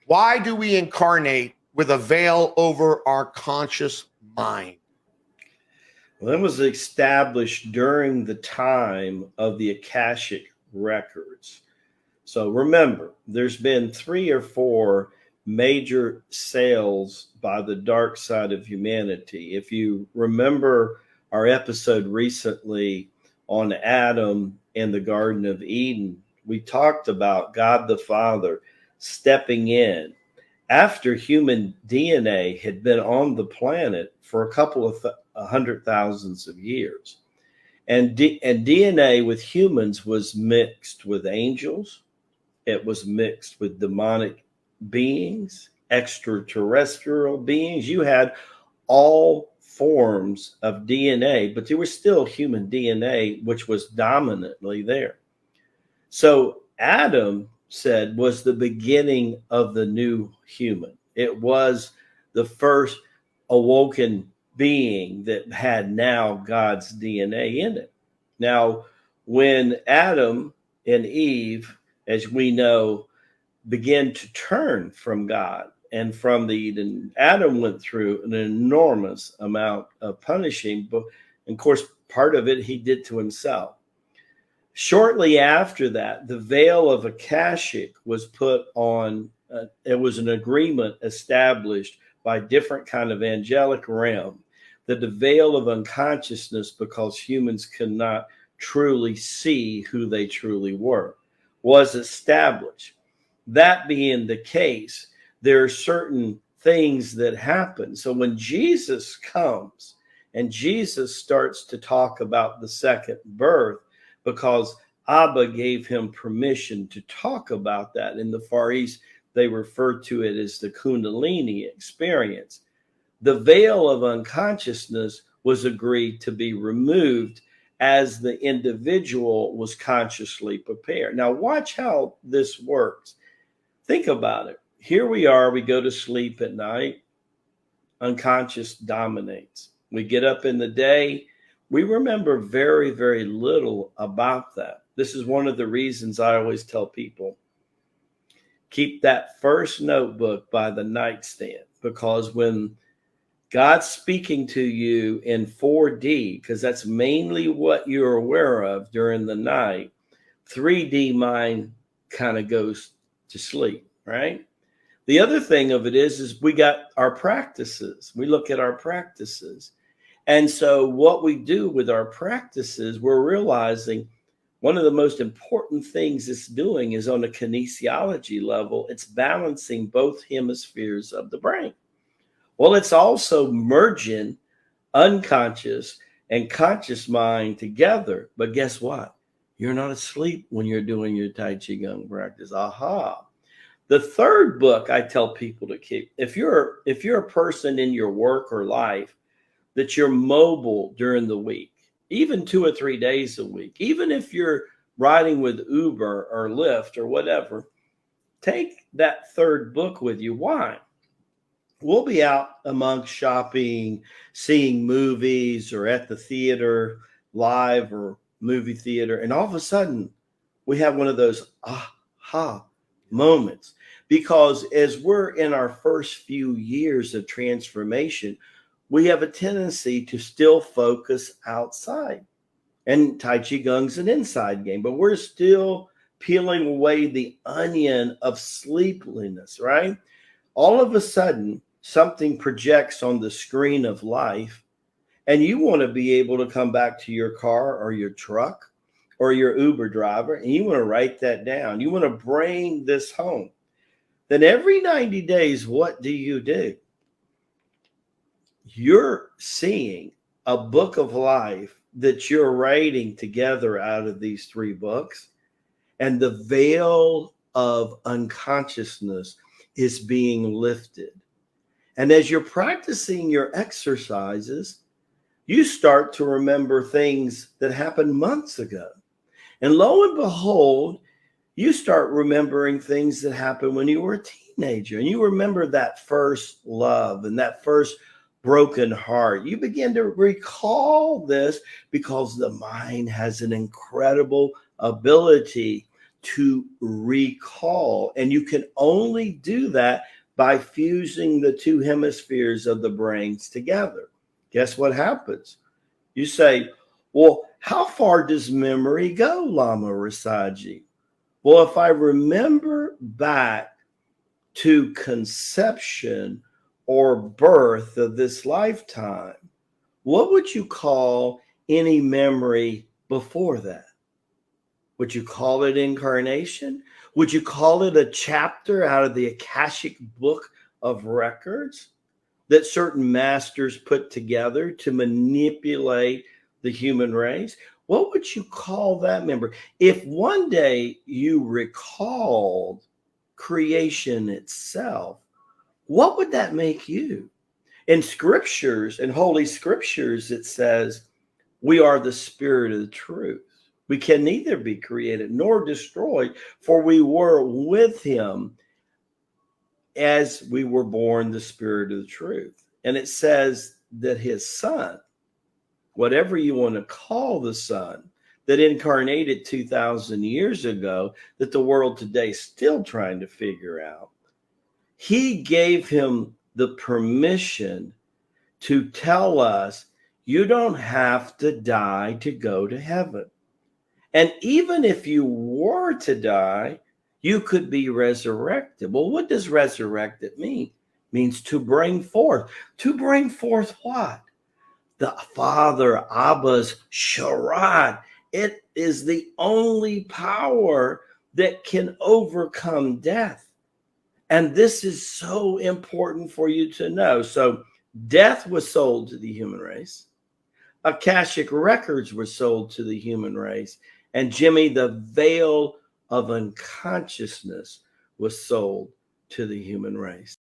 Why do we incarnate with a veil over our conscious mind? Well, that was established during the time of the Akashic records. So remember, there's been 3 or 4 major sales by the dark side of humanity. If you remember our episode recently on Adam and the Garden of Eden, we talked about God the Father stepping in after human DNA had been on the planet for a couple of 100,000s of years. And DNA with humans was mixed with angels. It was mixed with demonic beings, extraterrestrial beings. You had all forms of DNA, but there was still human DNA, which was dominantly there. So Adam said was the beginning of the new human. It was the first awoken being that had now God's DNA in it. Now, when Adam and Eve, as we know, began to turn from God and from the Eden, Adam went through an enormous amount of punishing, but of course, part of it he did to himself. Shortly after that, the veil of Akashic was put on. It was an agreement established by different kind of angelic realm that the veil of unconsciousness, because humans could not truly see who they truly were, was established. That being the case, there are certain things that happen. So when Jesus comes and Jesus starts to talk about the second birth, because Abba gave him permission to talk about that. In the Far East, they refer to it as the Kundalini experience. The veil of unconsciousness was agreed to be removed as the individual was consciously prepared. Now, watch how this works. Think about it. Here we are, we go to sleep at night, unconscious dominates. We get up in the day, we remember very, very little about that. This is one of the reasons I always tell people, keep that first notebook by the nightstand, because when God's speaking to you in 4D, because that's mainly what you're aware of during the night, 3D mind kind of goes to sleep, right? The other thing of it is we got our practices. We look at our practices. And so what we do with our practices, we're realizing one of the most important things it's doing is on a kinesiology level, it's balancing both hemispheres of the brain. Well, it's also merging unconscious and conscious mind together. But guess what? You're not asleep when you're doing your Tai Chi Gong practice. Aha. The third book I tell people to keep, if you're a person in your work or life that you're mobile during the week, even 2 or 3 days a week, even if you're riding with Uber or Lyft or whatever, take that third book with you. Why? We'll be out amongst shopping, seeing movies, or at the theater, live or movie theater, and all of a sudden we have one of those aha moments. Because as we're in our first few years of transformation, we have a tendency to still focus outside. And Tai Chi Gung's an inside game, but we're still peeling away the onion of sleepiness, right? All of a sudden, something projects on the screen of life, and you want to be able to come back to your car or your truck or your Uber driver, and you want to write that down. You want to bring this home. Then every 90 days, what do? You're seeing a book of life that you're writing together out of these 3 books, and the veil of unconsciousness is being lifted. And as you're practicing your exercises, you start to remember things that happened months ago. And lo and behold, you start remembering things that happened when you were a teenager. And you remember that first love and that first broken heart. You begin to recall this because the mind has an incredible ability to recall. And you can only do that by fusing the two hemispheres of the brains together. Guess what happens? You say, well, how far does memory go, Lama Rasaji? Well, if I remember back to conception or birth of this lifetime, what would you call any memory before that? Would you call it incarnation? Would you call it a chapter out of the Akashic book of records that certain masters put together to manipulate the human race? What would you call that memory? If one day you recalled creation itself, what would that make you? In scriptures, in holy scriptures, it says, we are the spirit of the truth. We can neither be created nor destroyed, for we were with him as we were born the spirit of the truth. And it says that his son, whatever you want to call the son, that incarnated 2,000 years ago, that the world today is still trying to figure out, he gave him the permission to tell us, you don't have to die to go to heaven. And even if you were to die, you could be resurrected. Well, what does resurrected mean? It means to bring forth. To bring forth what? The Father, Abba's Sharad. It is the only power that can overcome death. And this is so important for you to know. So death was sold to the human race. Akashic records were sold to the human race. And Jimmy, the veil of unconsciousness was sold to the human race.